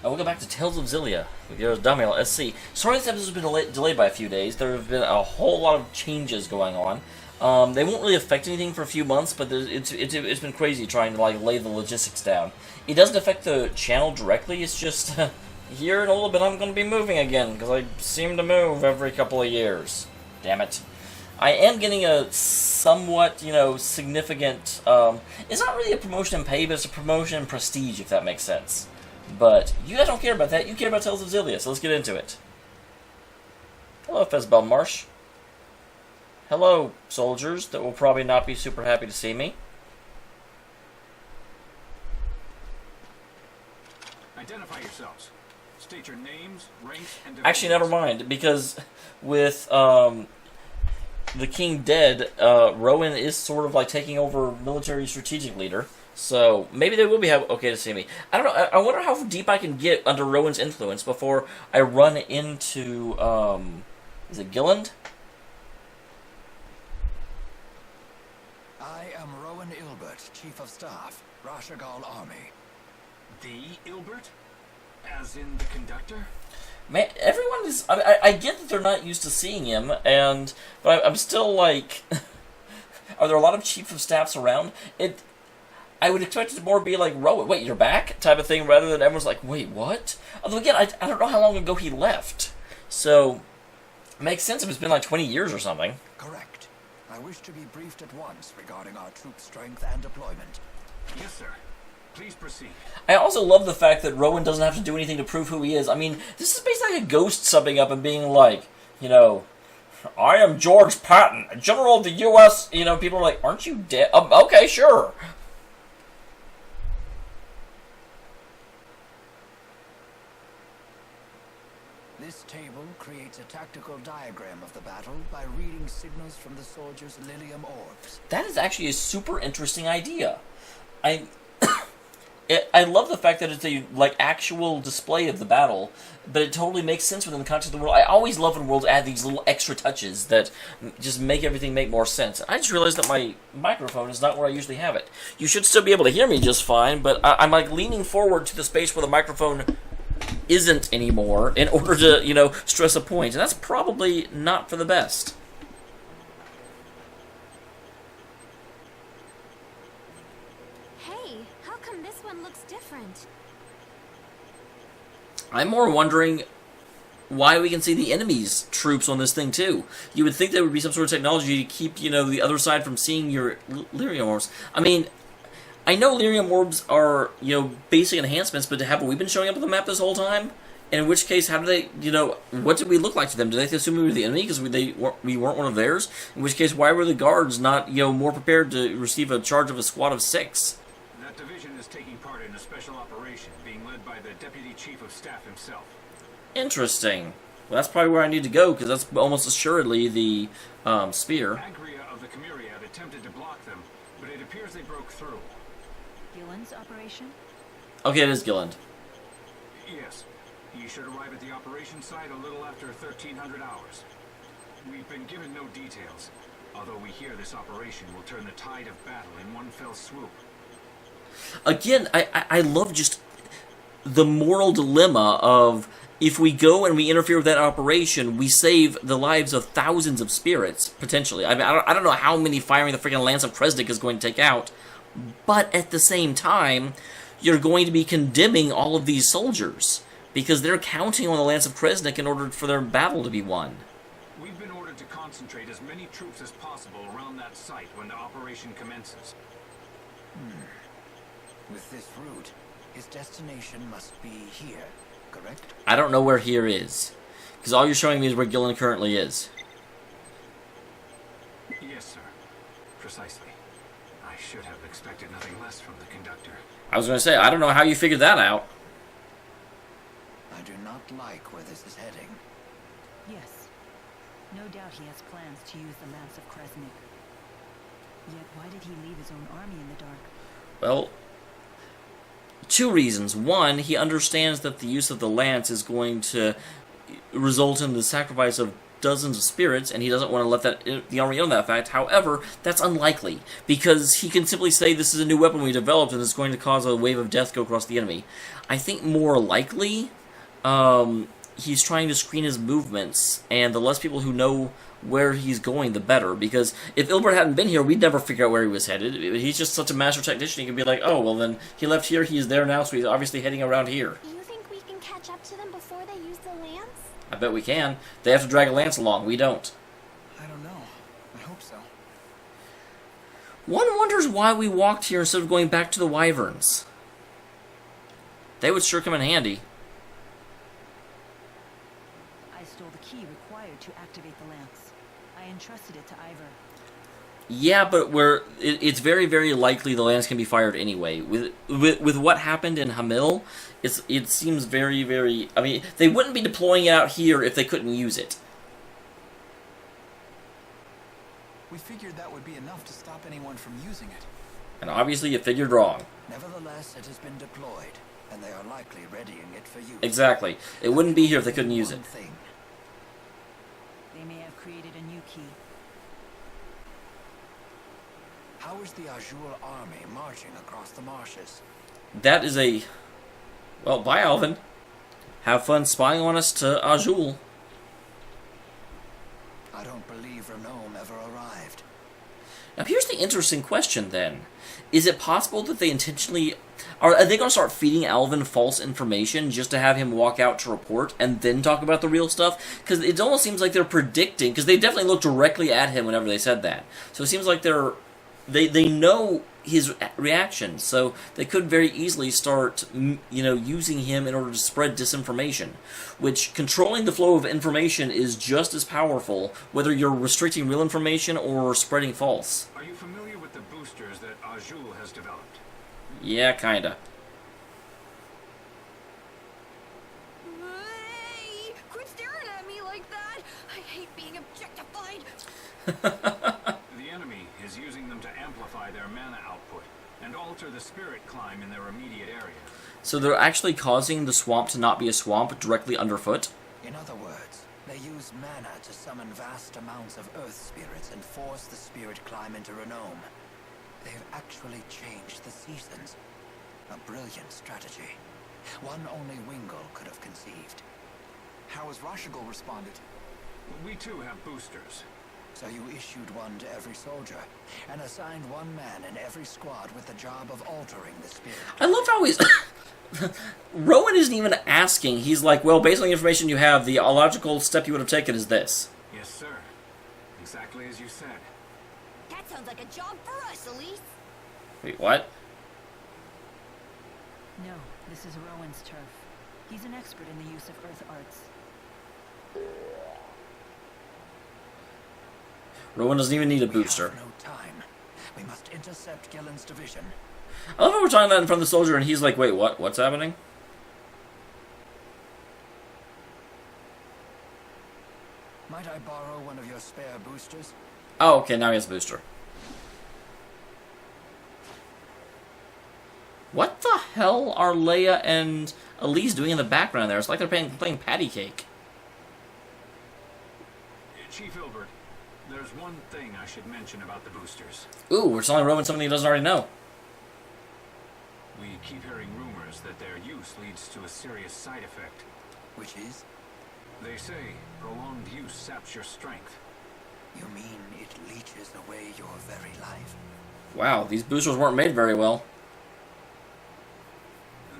Welcome back to Tales of Xillia with yours, Dameol SC. Sorry this episode has been delayed by a few days. There have been a whole lot of changes going on. They won't really affect anything for a few months, but it's been crazy trying to like lay the logistics down. It doesn't affect the channel directly. It's just here in a little bit I'm going to be moving again because I seem to move every couple of years. Damn it. I am getting a somewhat, significant. It's not really a promotion in pay, but it's a promotion in prestige, if that makes sense. But you guys don't care about that. You care about Tales of Xillia, so let's get into it. Hello, Fezbel Marsh. Hello, soldiers that will probably not be super happy to see me. Identify yourselves. State your names, ranks, and... Actually, never mind, because with the king dead, Rowan is sort of like taking over military strategic leader. So, maybe they will be okay to see me. I don't know, I wonder how deep I can get under Rowan's influence before I run into, is it Gilliand? I am Rowan Ilbert, Chief of Staff, Rashagal Army. The Ilbert? As in the conductor? Man, everyone is... I get that they're not used to seeing him, but I'm still like... Are there a lot of Chief of Staffs around? I would expect it to more be like, Rowan, wait, you're back? Type of thing, rather than everyone's like, wait, what? Although, again, I don't know how long ago he left. So, it makes sense if it's been like 20 years or something. Correct. I wish to be briefed at once regarding our troop strength and deployment. Yes, sir. Please proceed. I also love the fact that Rowan doesn't have to do anything to prove who he is. I mean, this is basically like a ghost subbing up and being like, I am George Patton, General of the U.S. People are like, aren't you dead? Okay, sure. This table creates a tactical diagram of the battle by reading signals from the soldiers' Lilium orbs. That is actually a super interesting idea. I love the fact that it's a actual display of the battle, but it totally makes sense within the context of the world. I always love when worlds add these little extra touches that just make everything make more sense. I just realized that my microphone is not where I usually have it. You should still be able to hear me just fine, but I'm like leaning forward to the space where the microphone isn't anymore in order to, stress a point, and that's probably not for the best. Hey, how come this one looks different? I'm more wondering why we can see the enemy's troops on this thing too. You would think there would be some sort of technology to keep, the other side from seeing your lyrium orbs. I mean, I know lyrium orbs are, basic enhancements, but have we been showing up on the map this whole time? And in which case, how do they, what did we look like to them? Did they assume we were the enemy because we weren't one of theirs? In which case, why were the guards not, more prepared to receive a charge of a squad of 6? That division is taking part in a special operation being led by the Deputy Chief of Staff himself. Interesting. Well, that's probably where I need to go, because that's almost assuredly the spear. Agria of the Chimeriad attempted to block them, but it appears they broke through. Gilliand's operation? Okay, it is Gilliand. Yes. He should arrive at the operation site a little after 1300 hours. We've been given no details, although we hear this operation will turn the tide of battle in one fell swoop. Again, I love just the moral dilemma of if we go and we interfere with that operation, we save the lives of thousands of spirits, potentially. I mean, I don't know how many firing the freaking Lance of Kresnik is going to take out, but at the same time, you're going to be condemning all of these soldiers, because they're counting on the Lance of Kresnik in order for their battle to be won. We've been ordered to concentrate as many troops as possible around that site when the operation commences. With this route, his destination must be here, correct? I don't know where here is, because all you're showing me is where Gilliand currently is. Yes, sir. Precisely. I should have expected nothing less from the conductor. I was going to say, I don't know how you figured that out. I do not like where this is heading. Yes. No doubt he has plans to use the Lance of Kresnik. Yet why did he leave his own army in the dark? Well, 2 reasons. One, he understands that the use of the lance is going to result in the sacrifice of dozens of spirits, and he doesn't want to let the army own that fact. However, that's unlikely, because he can simply say this is a new weapon we developed and it's going to cause a wave of death to go across the enemy. I think more likely, he's trying to screen his movements, and the less people who know where he's going, the better, because if Ilbert hadn't been here, we'd never figure out where he was headed. He's just such a master technician, he could be like, oh, well then, he left here, he's there now, so he's obviously heading around here. You think we can catch up to them before they use the lance? I bet we can. They have to drag a lance along, we don't. I don't know. I hope so. One wonders why we walked here instead of going back to the wyverns. They would sure come in handy. I stole the key required to activate the lance. I entrusted it to Ivor. Yeah, but it's very, very likely the lance can be fired anyway. With what happened in Hamil, it seems very, very... I mean, they wouldn't be deploying it out here if they couldn't use it. We figured that would be enough to stop anyone from using it. And obviously you figured wrong. Nevertheless, it has been deployed, and they are likely readying it for use. Exactly. It wouldn't be here if they couldn't use it. They may have created a new key. How is the Azul army marching across the marshes? That is a... Well, bye, Alvin. Have fun spying on us to Azul. I don't believe Renome ever arrived. Now here's the interesting question then. Is it possible that they intentionally... Are they going to start feeding Alvin false information just to have him walk out to report and then talk about the real stuff? Because it almost seems like they're predicting... Because they definitely looked directly at him whenever they said that. So it seems like they know his reaction, so they could very easily start, using him in order to spread disinformation, which controlling the flow of information is just as powerful, whether you're restricting real information or spreading false. Are you familiar with the boosters that Azul has developed? Yeah, kinda. Hey, quit staring at me like that! I hate being objectified! The enemy is using them to amplify their mana output and alter the spirit climb in their immediate area. So they're actually causing the swamp to not be a swamp directly underfoot? In other words, they use mana to summon vast amounts of earth spirits and force the spirit climb into Renome. They've actually changed the seasons. A brilliant strategy. One only Wingle could have conceived. How has Rashigal responded? We too have boosters. So you issued one to every soldier, and assigned one man in every squad with the job of altering the spirit. I love how he's... Rowan isn't even asking. He's like, well, based on the information you have, the logical step you would have taken is this. Yes, sir. Exactly as you said. That sounds like a job for us, Elise! Wait, what? No, this is Rowan's turf. He's an expert in the use of earth arts. Rowan doesn't even need a We booster. have no time. We must intercept Gilliand's division. I love how we're talking that in front of the soldier, and he's like, wait, what? What's happening? Might I borrow one of your spare boosters? Oh, okay, now he has a booster. What the hell are Leia and Elise doing in the background there? It's like they're playing patty cake. Chief Ilbert, there's one thing I should mention about the boosters. Ooh, we're telling Rowan something he doesn't already know. We keep hearing rumors that their use leads to a serious side effect. Which is? They say prolonged use saps your strength. You mean it leeches away your very life? Wow, these boosters weren't made very well.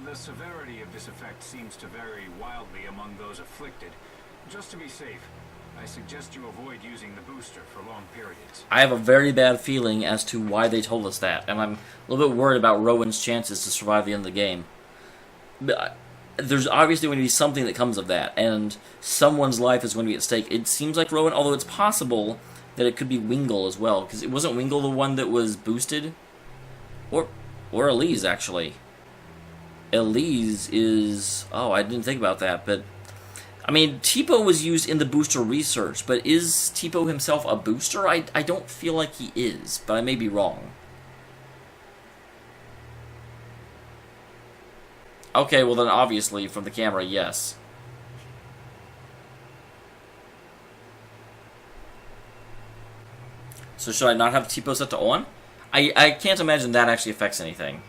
The severity of this effect seems to vary wildly among those afflicted. Just to be safe, I suggest you avoid using the booster for long periods. I have a very bad feeling as to why they told us that, and I'm a little bit worried about Rowan's chances to survive the end of the game. But there's obviously going to be something that comes of that, and someone's life is going to be at stake. It seems like Rowan, although it's possible that it could be Wingle as well, because it wasn't Wingle the one that was boosted? Or Elise, actually. Elise is... Oh, I didn't think about that, but... I mean, Tipo was used in the booster research, but is Tipo himself a booster? I don't feel like he is, but I may be wrong. Okay, well then obviously from the camera, yes. So should I not have Tipo set to on? I can't imagine that actually affects anything.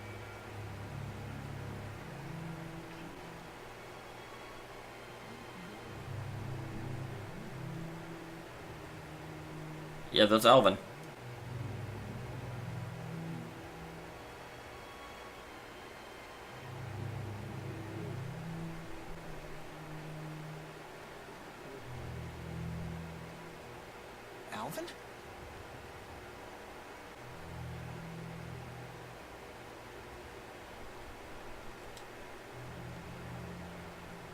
Yeah, that's Alvin. Alvin?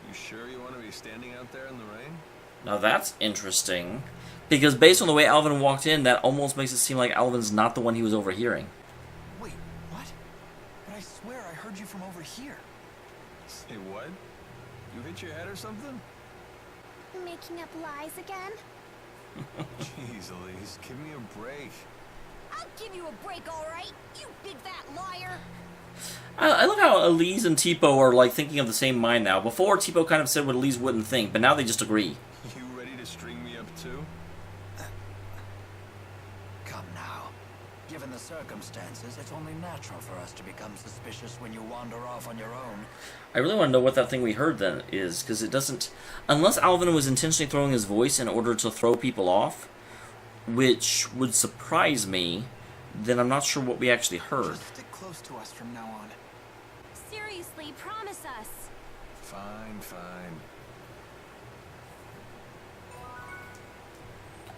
You sure you want to be standing out there in the rain? Now that's interesting. Because based on the way Alvin walked in, that almost makes it seem like Alvin's not the one he was overhearing. Wait, what? But I swear I heard you from over here. Say what? You hit your head or something? Making up lies again? Jeez, Elise, give me a break. I'll give you a break, alright? You big fat liar! I love how Elise and Tipo are like thinking of the same mind now. Before, Tipo kind of said what Elise wouldn't think, but now they just agree. You ready to string me up too? Come now. Given the circumstances, it's only natural for us to become suspicious when you wander off on your own. I really want to know what that thing we heard then is, because it doesn't... Unless Alvin was intentionally throwing his voice in order to throw people off, which would surprise me, then I'm not sure what we actually heard. Just stick close to us from now on. Seriously, promise us. Fine, fine.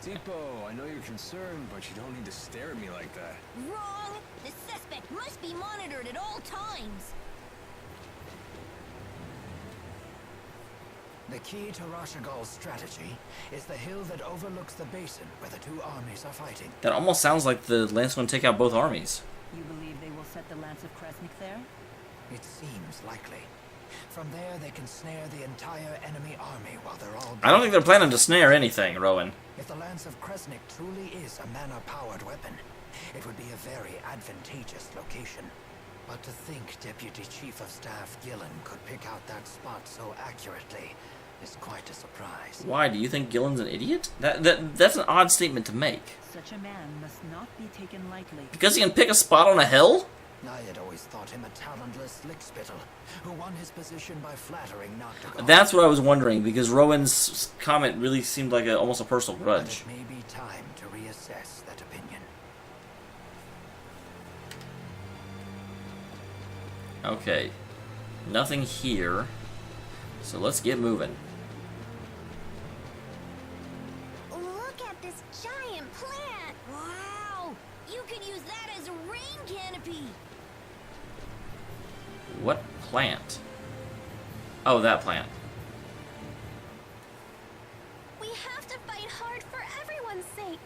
Tipo, I know you're concerned, but you don't need to stare at me like that. Wrong! The suspect must be monitored at all times. The key to Rashagal's strategy is the hill that overlooks the basin where the two armies are fighting. That almost sounds like the Lance going to take out both armies. You believe they will set the Lance of Kresnik there? It seems likely. From there, they can snare the entire enemy army while they're all... I don't think they're planning to snare anything, Rowan. If the Lance of Kresnik truly is a mana-powered weapon, it would be a very advantageous location. But to think Deputy Chief of Staff Gilliand could pick out that spot so accurately is quite a surprise. Why? Do you think Gilliand's an idiot? That's an odd statement to make. Such a man must not be taken lightly. Because he can pick a spot on a hill? I had always thought him a talentless lickspittle, who won his position by flattering Nocturne. That's what I was wondering, because Rowan's comment really seemed like almost a personal But grudge. it may be time to reassess that opinion. Okay. Nothing here. So let's get moving. Look at this giant plant! Wow! You could use that as a rain canopy! What plant? Oh, that plant. We have to fight hard for everyone's sake!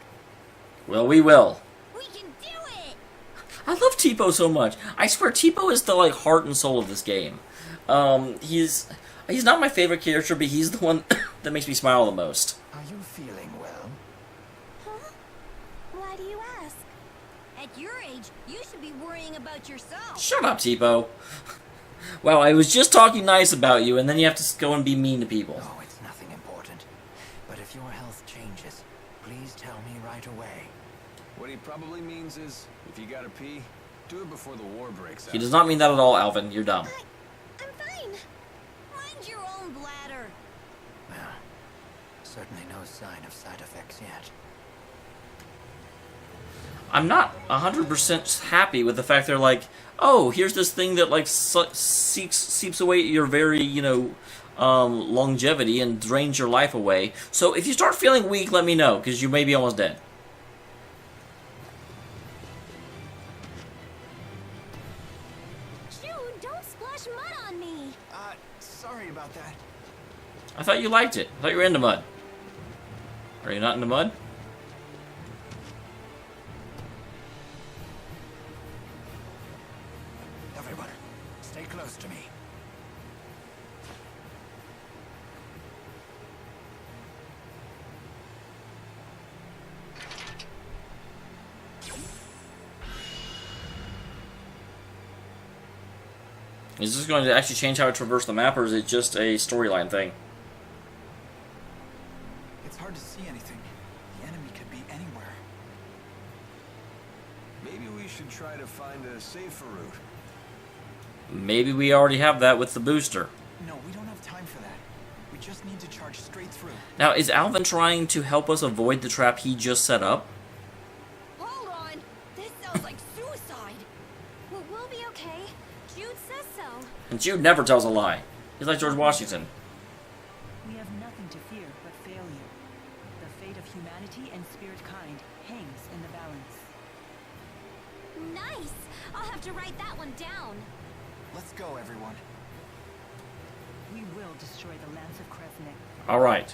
Well, we will. We can do it! I love Tipo so much. I swear, Tipo is the like heart and soul of this game. He's not my favorite character, but he's the one that makes me smile the most. Are you feeling well? Huh? Why do you ask? At your age, you should be worrying about yourself. Shut up, Tipo. Wow, I was just talking nice about you, and then you have to go and be mean to people. Oh, it's nothing important. But if your health changes, please tell me right away. What he probably means is, if you gotta pee, do it before the war breaks out. He does not mean that at all, Alvin. You're dumb. I'm fine. Mind your own bladder. Well, certainly no sign of side effects yet. I'm not 100% happy with the fact they're like, oh, here's this thing that like seeps away your very, longevity and drains your life away. So if you start feeling weak, let me know, because you may be almost dead. Jude, don't splash mud on me. Sorry about that. I thought you liked it. I thought you were into mud. Are you not into mud? Everyone, stay close to me. Is this going to actually change how I traverse the map, or is it just a storyline thing? It's hard to see anything. The enemy could be anywhere. should try to find a safer route. Maybe we already have that with the booster. No, we don't have time for that. We just need to charge straight through. Now, is Alvin trying to help us avoid the trap he just set up? Hold on. This sounds like suicide. Well, we'll be okay. Jude says so. And Jude never tells a lie. He's like George Washington. We have nothing to fear but failure. The fate of humanity and spirit kind hangs in the balance. Nice. I'll have to write that one down. Let's go, everyone. We will destroy the Lance of Kresnik. Alright.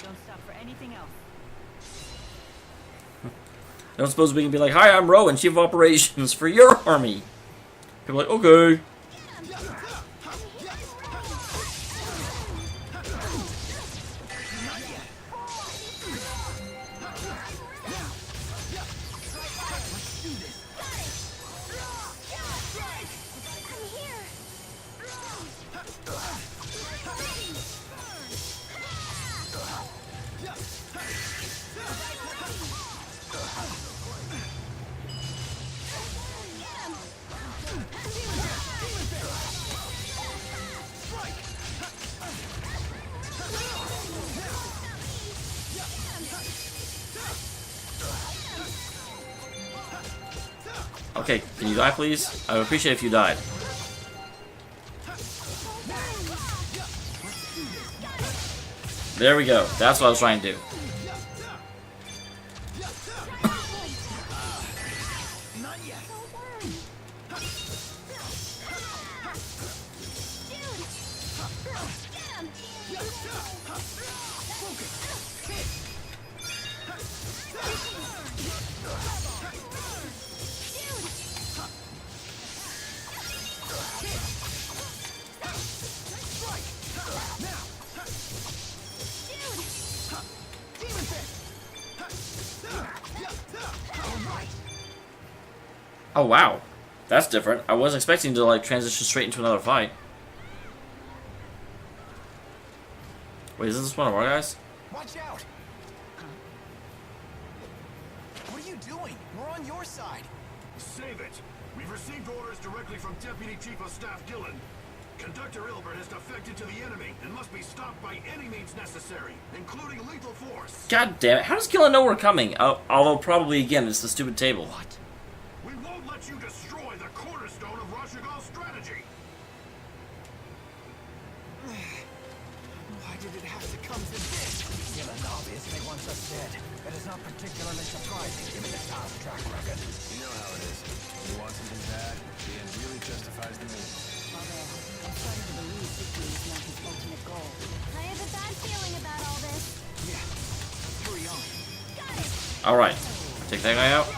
Don't stop for anything else. I don't suppose we can be like, hi, I'm Rowan, Chief of Operations for your army. People are like, okay. Okay, can you die, please? I would appreciate if you died. There we go. That's what I was trying to do. Oh wow, that's different. I wasn't expecting to like transition straight into another fight. Wait, is this one of our guys? Watch out! What are you doing? We're on your side. Save it. We've received orders directly from Deputy Chief of Staff Gilliand. Conductor Ilbert has defected to the enemy and must be stopped by any means necessary, including lethal force. God damn it! How does Gilliand know we're coming? Although probably again it's the stupid table. What? We won't let you destroy the cornerstone of Rashagal's strategy. Why did it have to come to this? Gilliand obviously wants us dead. It is not particularly surprising given the town's track record. You know how it is. When you want something bad, the end really justifies the means. Although, I'm starting to believe victory is not his ultimate goal. I have a bad feeling about all this. Yeah. Hurry on. Got it. Alright. Take that guy out.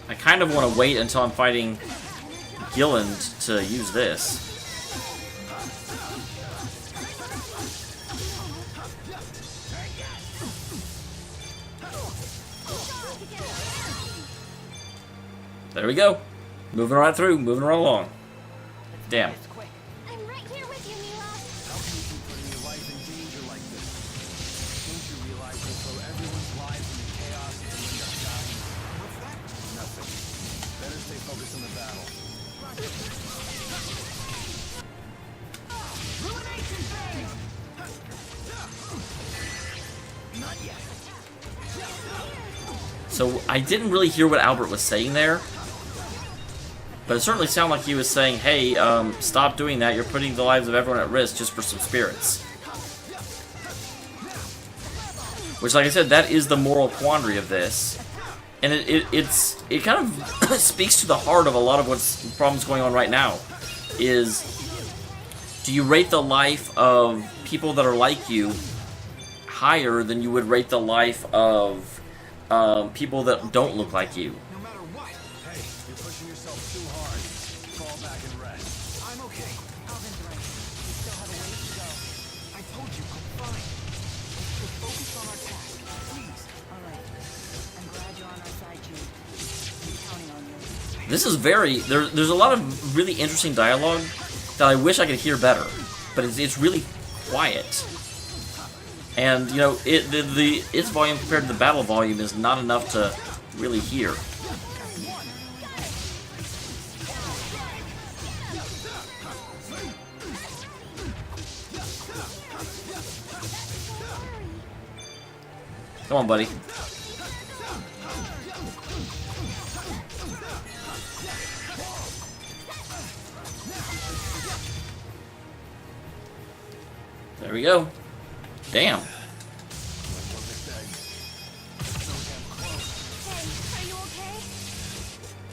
I kind of want to wait until I'm fighting Gilliand to use this. There we go. Moving right through, moving right along. Damn. It's quick. I'm right here with you, Mila. How can you keep putting your life in danger like this? Don't you realize you'll throw everyone's lives into chaos and end up dying? What's that? Nothing. Better stay focused on the battle. Ruination phase! Not yet. So I didn't really hear what Albert was saying there. But it certainly sounded like he was saying, hey, stop doing that. You're putting the lives of everyone at risk just for some spirits. Which, like I said, that is the moral quandary of this. And it kind of speaks to the heart of a lot of what's problems going on right now. Is, do you rate the life of people that are like you higher than you would rate the life of people that don't look like you? No matter what. Hey, you're pushing yourself too hard. Fall back and rest. I'm okay. Alvin's right. We still have a ways to go. I told you, I'm fine. Let's focus on our task. Please. All right. I'm glad you're on our side, Jude. I'm counting on you. This is very... There's a lot of really interesting dialogue that I wish I could hear better. But it's really quiet. And, you know, its volume compared to the battle volume is not enough to really hear. Come on, buddy. There we go. Damn. Hey, are you okay?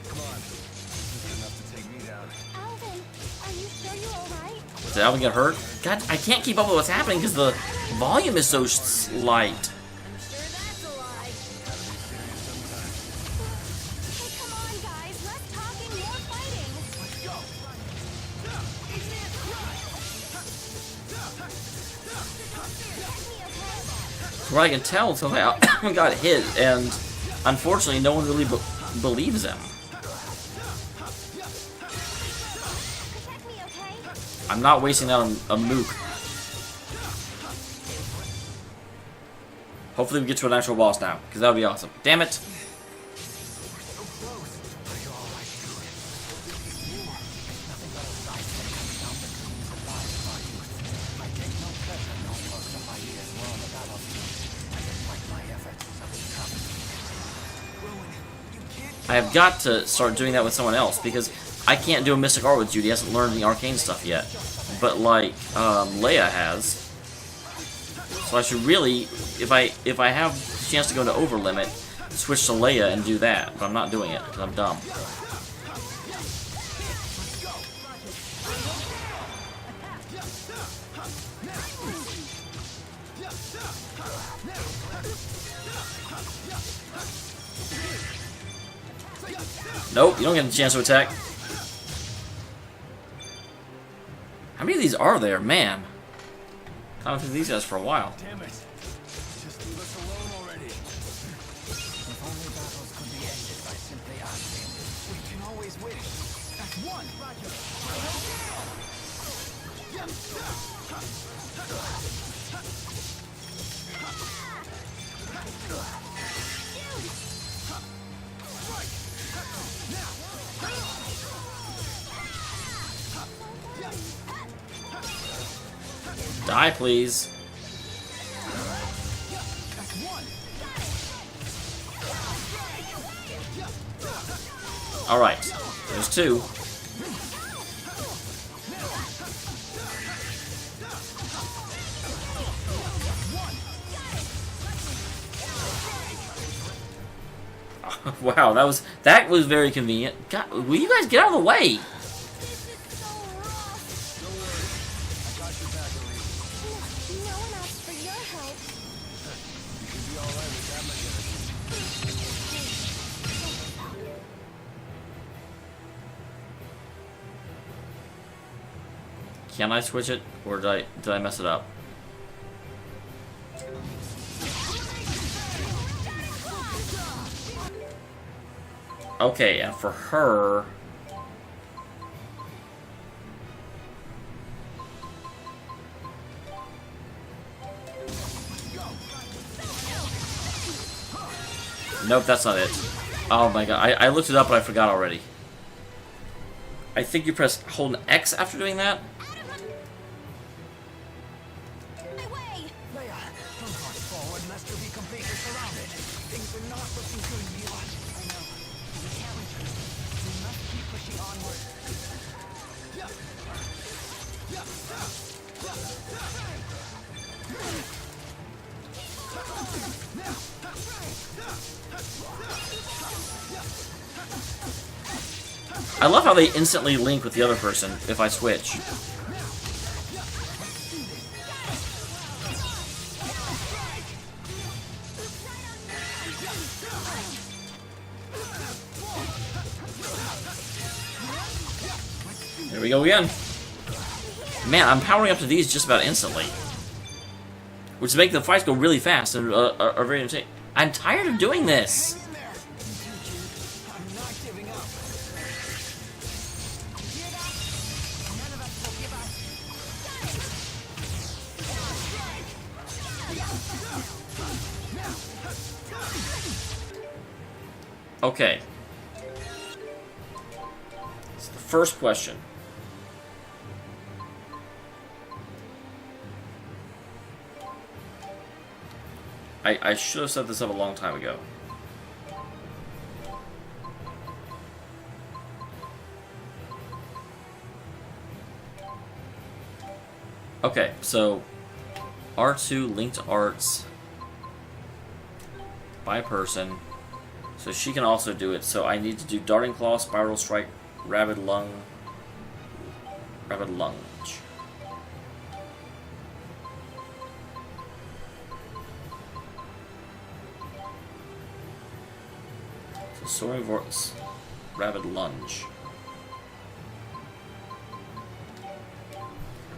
Come on. This is enough to take me down. Alvin, are you sure you're alright? Did Alvin get hurt? God, I can't keep up with what's happening because the volume is so slight. I'm sure that's a lie. Gotta be serious sometimes. Hey, come on, guys. Less talking, more fighting. Let's go. From what I can tell, something Alvin got hit, and unfortunately, no one really believes him. Protect me, okay? I'm not wasting that on a mook. Hopefully we get to an actual boss now, because that would be awesome. Damn it! I have got to start doing that with someone else, because I can't do a Mystic Art with Jude. He hasn't learned the arcane stuff yet. But, like, Leia has. So I should really, if I have a chance to go into Overlimit, switch to Leia and do that. But I'm not doing it, because I'm dumb. Nope, you don't get a chance to attack. How many of these are there? Man. I haven't through these guys for a while. Damn it. Just leave us alone already. If only battles could be ended by simply asking. We can always win. That's one. Roger. Die, please. Alright, there's two. Wow, that was very convenient. God, will you guys get out of the way? This is so rough. Don't worry. I got your back, Elise. No one asked for your help. You should be alright with that much energy. Can I switch it, or did I mess it up? Okay, and for her... Nope, that's not it. Oh my god, I looked it up but I forgot already. I think you press hold an X after doing that? My way. Leia, don't rush forward lest you be completely surrounded. Things are not looking good, Mila. I know. We can't retreat. We must keep pushing onward. I love how they instantly link with the other person if I switch. There we go again. Man, I'm powering up to these just about instantly. Which make the fights go really fast and are very I'm tired of doing this. Hang in there. I'm not giving up. Hear that? None of us will give up. Okay. It's the first question. I should have set this up a long time ago. Okay, so R2 linked arts by person. So she can also do it. So I need to do Darting Claw, Spiral Strike, Rabid Lunge. So Soaring Vortex, Rabid Lunge.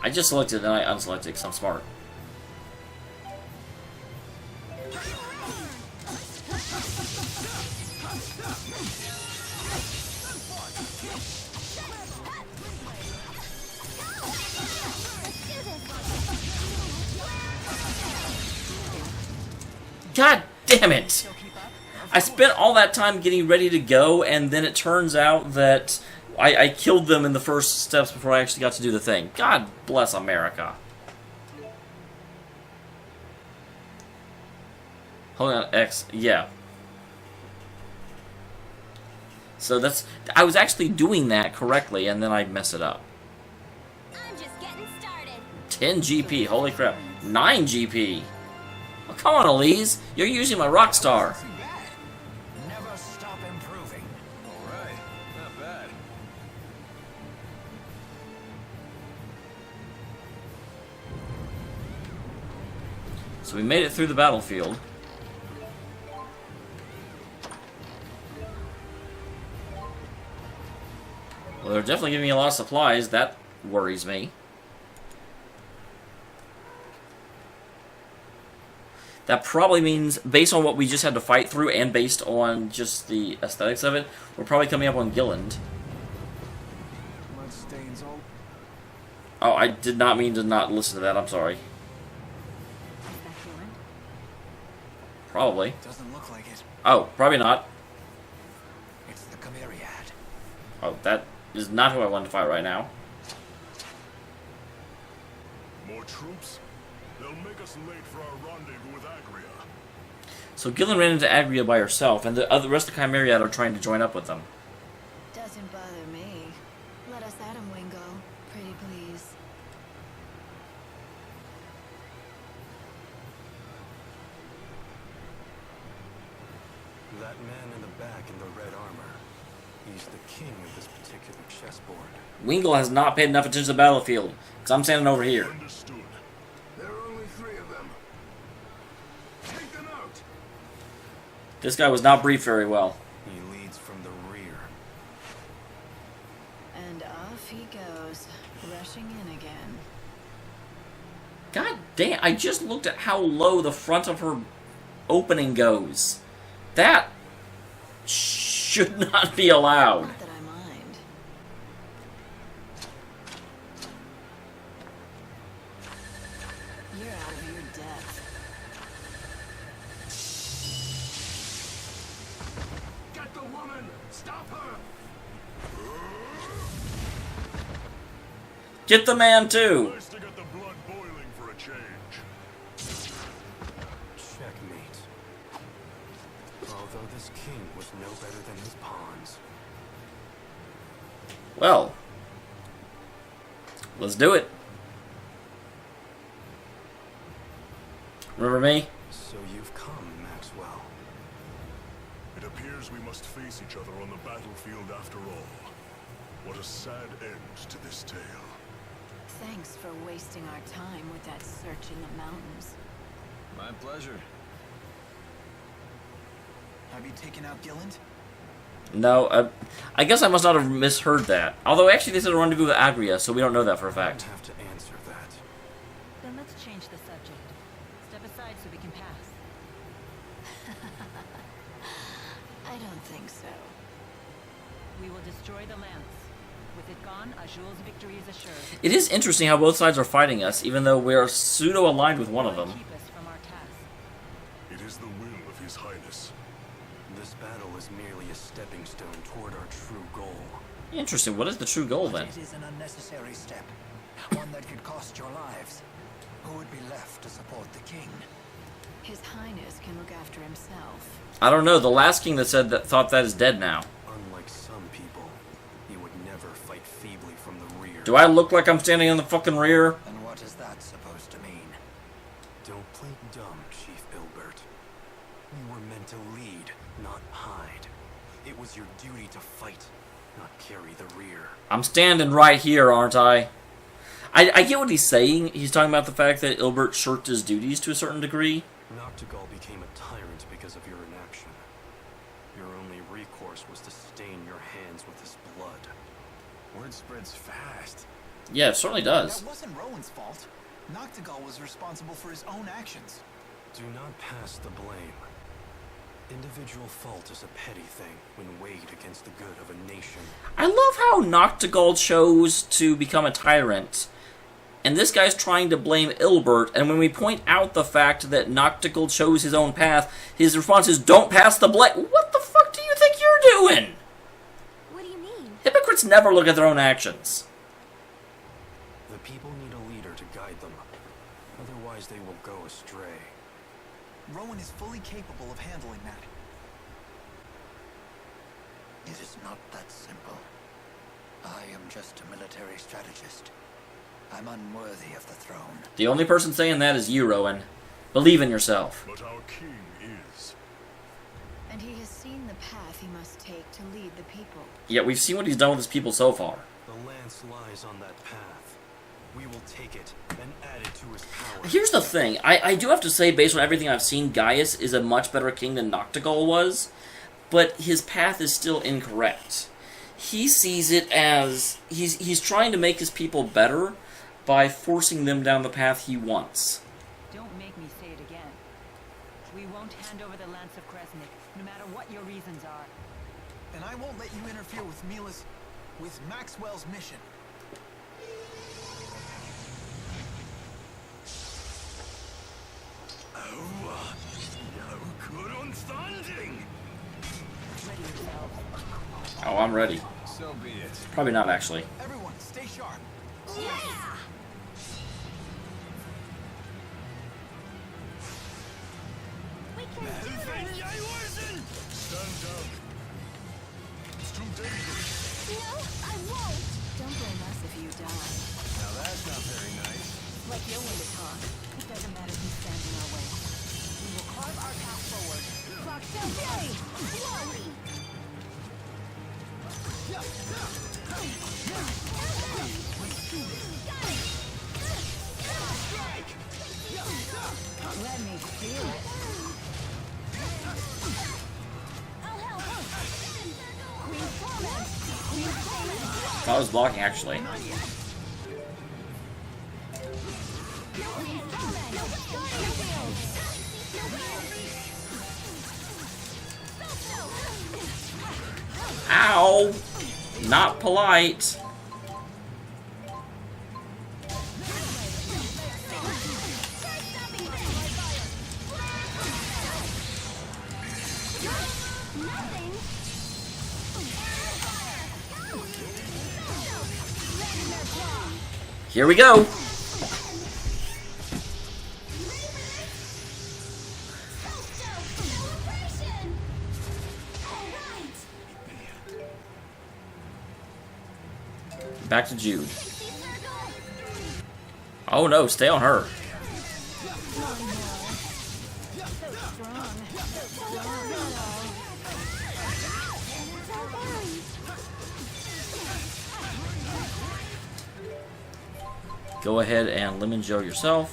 I just selected and I unselected because I'm smart. God damn it! I spent all that time getting ready to go, and then it turns out that I killed them in the first steps before I actually got to do the thing. God bless America. Hold on, X. Yeah. So that's... I was actually doing that correctly, and then I mess it up. I'm just getting started. 10 GP. Holy crap. 9 GP. Oh, come on, Elise. You're using my rock star. Too bad. Never stop improving. Alright, not bad. So we made it through the battlefield. Well, they're definitely giving me a lot of supplies. That worries me. That probably means, based on what we just had to fight through and based on just the aesthetics of it, we're probably coming up on Gilliand. Blood stains all. Oh, I did not mean to not listen to that. I'm sorry. Is that Gilliand? Probably. Doesn't look like it. Oh, probably not. It's the Chimeriad. Oh, that is not who I want to fight right now. More troops? They'll make us late for our rendezvous with Agria. So Gilliand ran into Agria by herself, and the rest of the Chimeriad are trying to join up with them. Doesn't bother me. Let us at him, Wingo. Pretty please. That man in the back in the red armor. He's the king of this particular chessboard. Wingle has not paid enough attention to the battlefield, because I'm standing over here. Understood. There are only 3 of them. Take them out! This guy was not briefed very well. He leads from the rear. And off he goes, rushing in again. God damn, I just looked at how low the front of her opening goes. That should not be allowed. Not that I mind. You're out of your depth. Get the woman! Stop her! Get the man too. Nice to get the blood boiling for a change. Checkmate. Although this king was no better than his pawns. Well, let's do it. Remember me? So you've come, Maxwell. It appears we must face each other on the battlefield after all. What a sad end to this tale. Thanks for wasting our time with that search in the mountains. My pleasure. Have you taken out Gilliand? No, I guess I must not have misheard that. Although actually they said a rendezvous with Agria, so we don't know that for a I fact. have to answer that. Then let's change the subject. Step aside so we can pass. I don't think so. We will destroy the lance. With it gone, Azul's victory is assured. It is interesting how both sides are fighting us, even though we are pseudo-aligned with one of them. Keep us from our task. It is the will of His Highness. This battle is merely a stepping stone toward our true goal. Interesting. What is the true goal, then? It is an unnecessary step. One that could cost your lives. Who would be left to support the king? His Highness can look after himself. I don't know. The last king that said that thought that is dead now. Unlike some people, he would never fight feebly from the rear. Do I look like I'm standing in the fucking rear? And what is that supposed to mean? Don't play dumb, Chief Ilbert. You were meant to lead, not hide. It was your duty to fight, not carry the rear. I'm standing right here, aren't I? I get what he's saying. He's talking about the fact that Ilbert shirked his duties to a certain degree. Noctigal became a tyrant because of your inaction. Your only recourse was to stain your hands with his blood. Word spreads fast. Yeah, it certainly does. That wasn't Rowan's fault. Noctigal was responsible for his own actions. Do not pass the blame. Individual fault is a petty thing when weighed against the good of a nation. I love how Noctigal chose to become a tyrant. And this guy's trying to blame Ilbert, and when we point out the fact that Noctigal chose his own path, his response is, don't pass the blame. What the fuck do you think you're doing? What do you mean? Hypocrites never look at their own actions. The people need a leader to guide them. Otherwise they will go astray. Rowan is fully capable of handling that. It is not that simple. I am just a military strategist. I'm unworthy of the throne. The only person saying that is you, Rowan. Believe in yourself. But our king is. And he has seen the path he must take to lead the people. Yet we've seen what he's done with his people so far. The lance lies on that path. We will take it and add it to his power. Here's the thing. I do have to say, based on everything I've seen, Gaius is a much better king than Noctigal was. But his path is still incorrect. He sees it as... He's trying to make his people better by forcing them down the path he wants. Don't make me say it again. We won't hand over the Lance of Kresnik, no matter what your reasons are. And I won't let you interfere with with Maxwell's mission. Ready yourselves. Oh, I'm ready. So be it. Probably not, actually. Everyone, stay sharp. Yeah! We can do this! Stand down. It's too dangerous. No, I won't! Don't blame us if you die. Now that's not very nice. Like you're one to talk. It doesn't matter who stands in our way. We will carve our path forward. Rock so silly! Whoa! Let me feel it. I'll help! I was blocking, actually. Ow! Not polite. Here we go. Back to Jude. Oh no, stay on her. Go ahead and Lemon Joe yourself.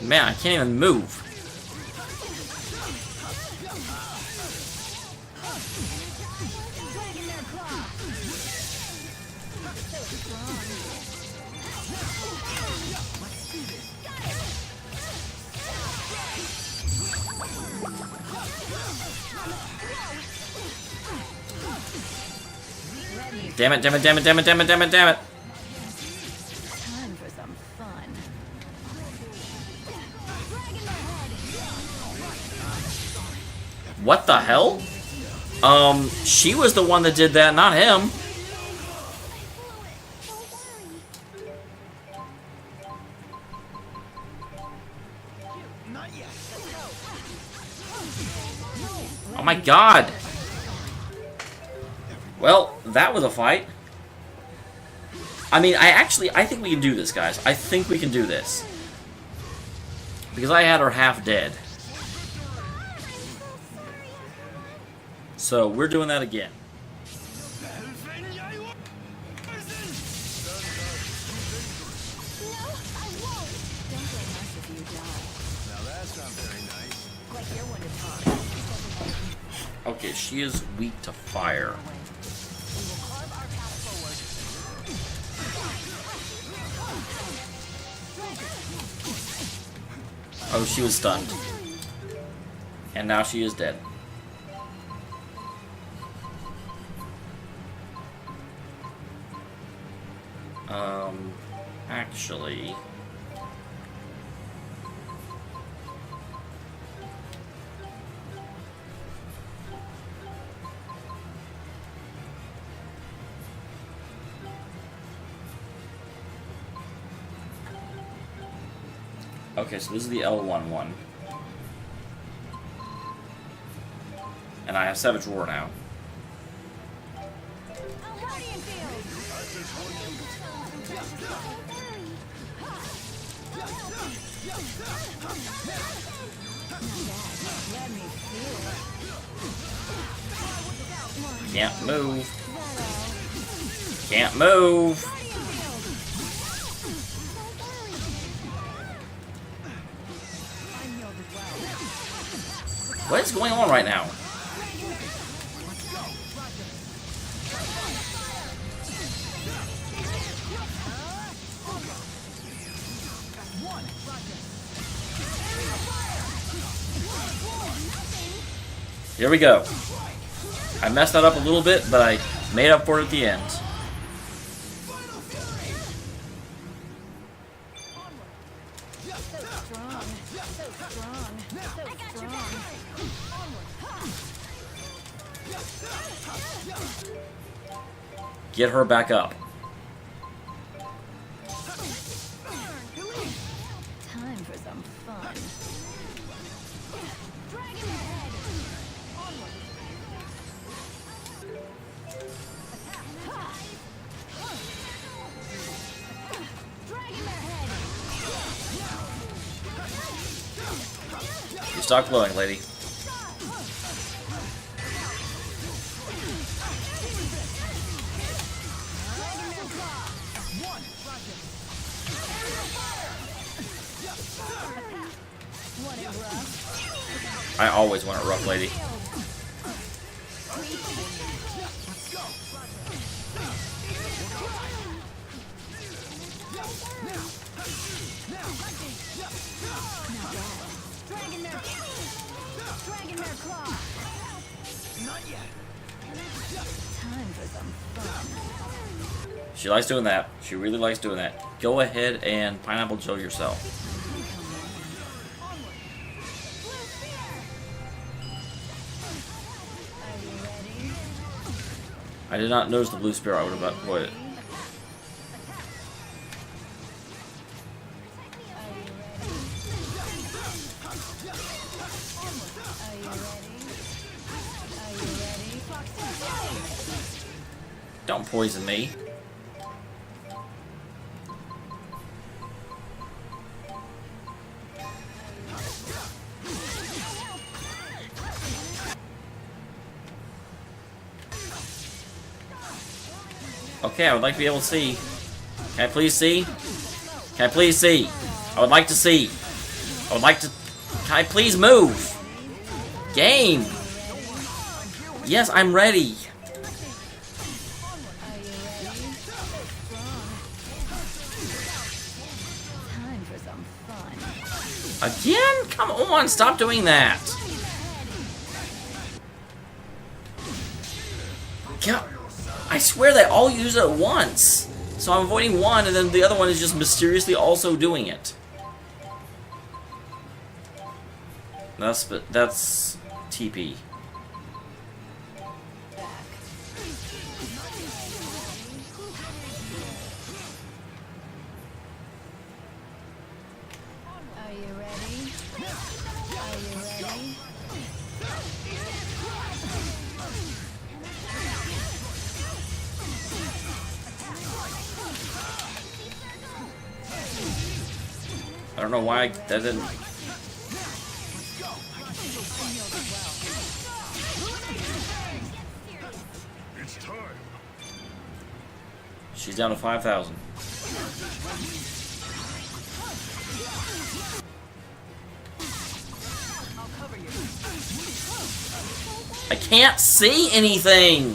Man, I can't even move. Damn it, damn it, damn it, damn it, damn it, damn it, damn it. Time for some fun. What the hell? She was the one that did that, not him. Not yet. Oh my god. Well, that was a fight. I mean, I think we can do this, guys. I think we can do this. Because I had her half dead. So, we're doing that again. No, I won't. Don't blame us if you die. Now that's not very nice. Like you're one to talk. Okay, she is weak to fire. Oh, she was stunned. And now she is dead. Actually... Okay, so this is the L1 one. And I have Savage Roar now. Can't move. Can't move. What is going on right now? Here we go. I messed that up a little bit, but I made up for it at the end. Get her back up. Time for some fun. You stop glowing, lady. I always want it rough, lady. Time for some fun. She likes doing that. She really likes doing that. Go ahead and Pineapple Joe yourself. I did not notice the blue spear. I would have avoided it. Don't poison me. Okay, I would like to be able to see. Can I please see? Can I please see? I would like to see. I would like to... Can I please move? Game! Yes, I'm ready. fun. Again? Come on, stop doing that. God, I swear they all use it at once. So I'm avoiding one, and then the other one is just mysteriously also doing it. That's TP. Are you ready? Are you ready? I don't know why that didn't. It's time. She's down to 5,000. I can't see anything!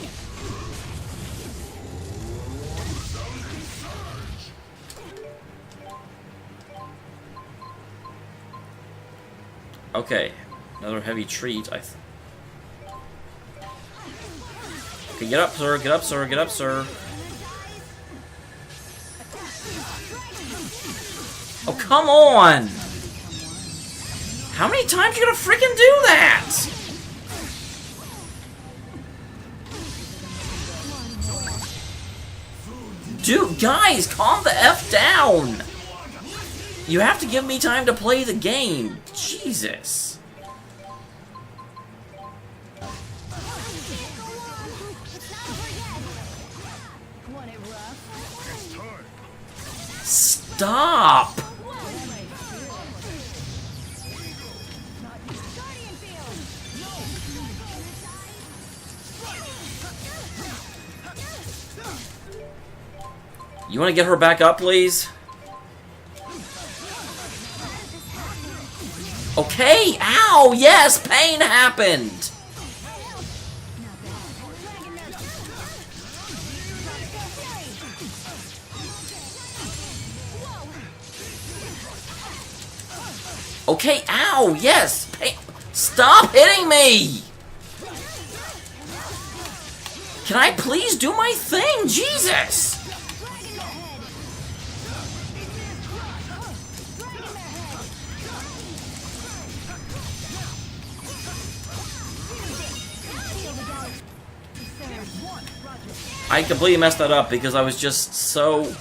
Okay, another heavy treat. Okay, get up, sir. Get up, sir. Get up, sir. Oh, come on! How many times you gonna freaking do that? Dude, guys, calm the F down! You have to give me time to play the game. Jesus. Stop! You want to get her back up, please? Okay, ow, yes, pain happened! Okay, ow, yes, pain. Stop hitting me! Can I please do my thing? Jesus! I completely messed that up because I was just so...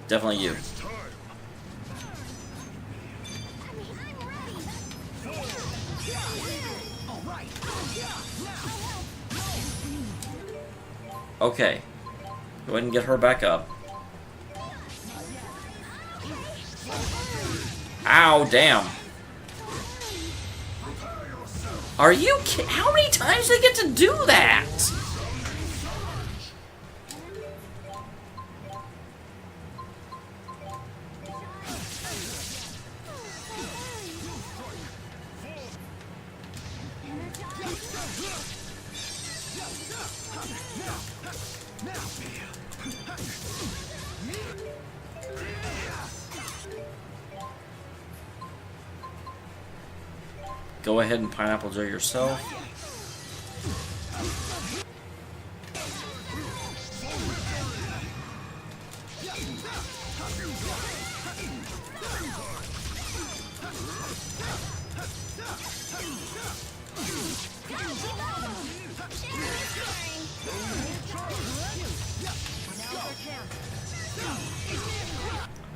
Definitely you. Okay. Go ahead and get her back up. Ow, damn. Are you kidding? How many times do they get to do that? Go ahead and pineapple jar yourself.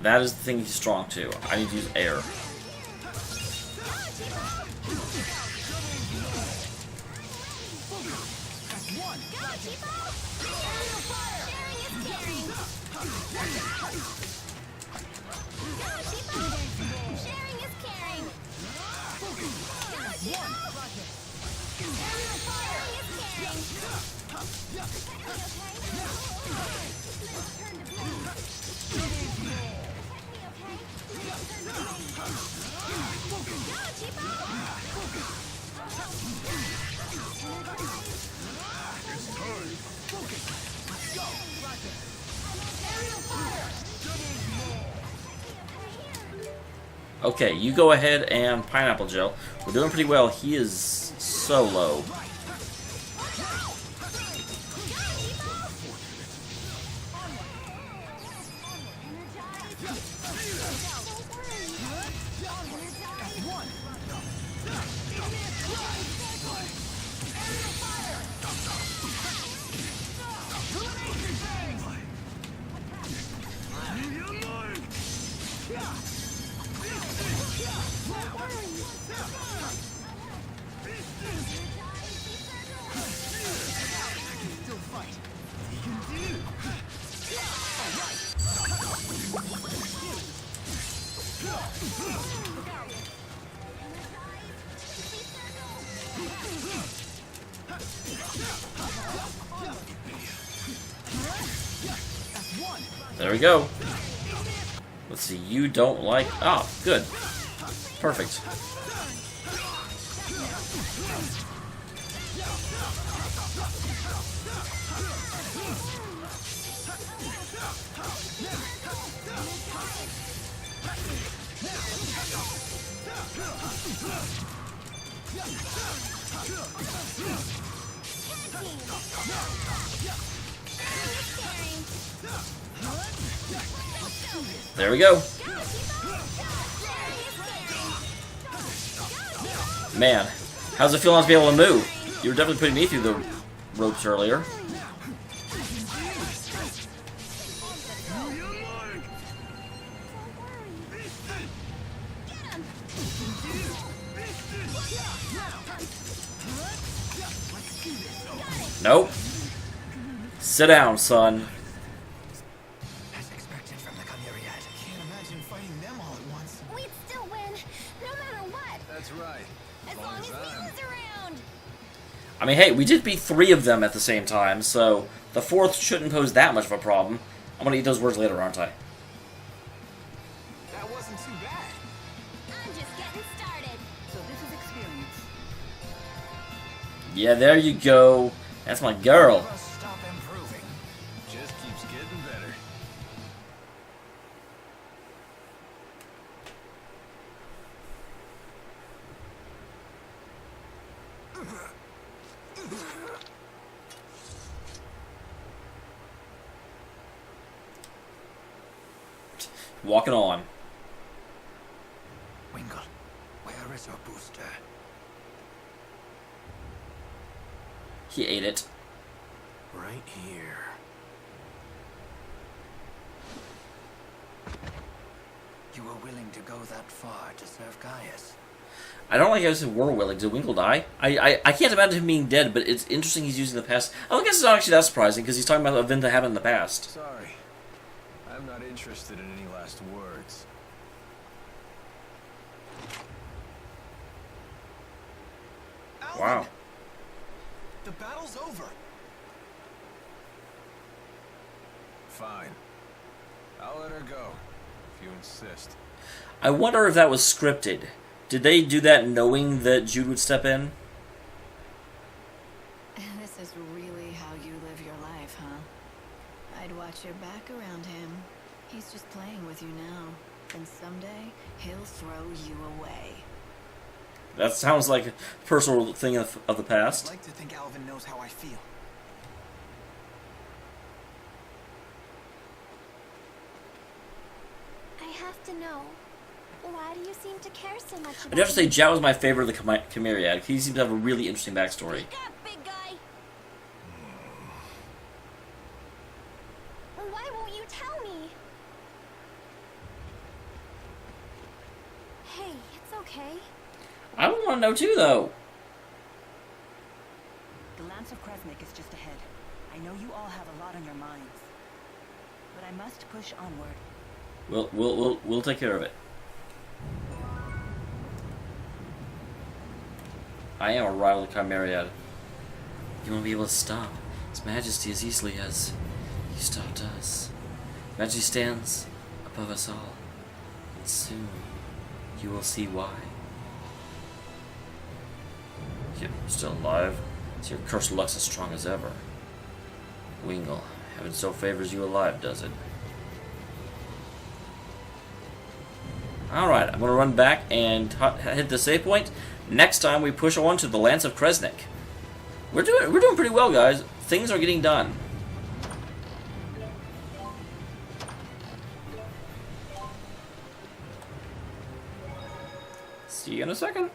That is the thing he's strong to. I need to use air. Okay, you go ahead and pineapple gel. We're doing pretty well. He is so low. There we go. Let's see, you don't like... Oh, good. Perfect. There we go. Man, how's it feel not to be able to move? You were definitely putting me through the ropes earlier. Nope. Sit down, son. As expected from the Chimeriad. Can't imagine fighting them all at once. We'd still win, no matter what. That's right. As long as Mila's around. I mean, hey, we did beat 3 of them at the same time, so the 4th shouldn't pose that much of a problem. I'm gonna eat those words later, aren't I? That wasn't too bad. I'm just getting started. So this is experience. Yeah, there you go. That's my girl. Never stop improving. Just keeps getting better. Walking on. Wingle, where is your booster? He ate it. Right here. You were willing to go that far to serve Gaius. I don't like how I said we're willing. Did Winkle die? I can't imagine him being dead, but it's interesting he's using the past. I don't guess it's not actually that surprising, because he's talking about an event that happened in the past. Sorry. I'm not interested in any last words. Alan, Wow. the battle's over. Fine. I'll let her go, if you insist. I wonder if that was scripted. Did they do that knowing that Jude would step in? This is really how you live your life, huh? I'd watch your back around him. He's just playing with you now. And someday, he'll throw you away. That sounds like a personal thing of the I'd past. like to think Alvin knows how I feel. I have to know. Why do you seem to care so much about I'd have to say me? Jao was my favorite of the Chimeriad. He seems to have a really interesting backstory. Speak up, big guy. Why won't you tell me? Hey, it's okay. I would want to know too, though. The Lance of Kresnik is just ahead. I know you all have a lot on your minds. But I must push onward. We'll take care of it. I am a rival of Chimeriad. You won't be able to stop His Majesty as easily as he stopped us. Majesty stands above us all, and soon you will see why. You're still alive, so your cursed luck's as strong as ever. Wingle, heaven still favors you alive, does it? Alright, I'm going to run back and hit the save point. Next time we push on to the Lance of Kresnik. We're doing pretty well, guys. Things are getting done. See you in a second.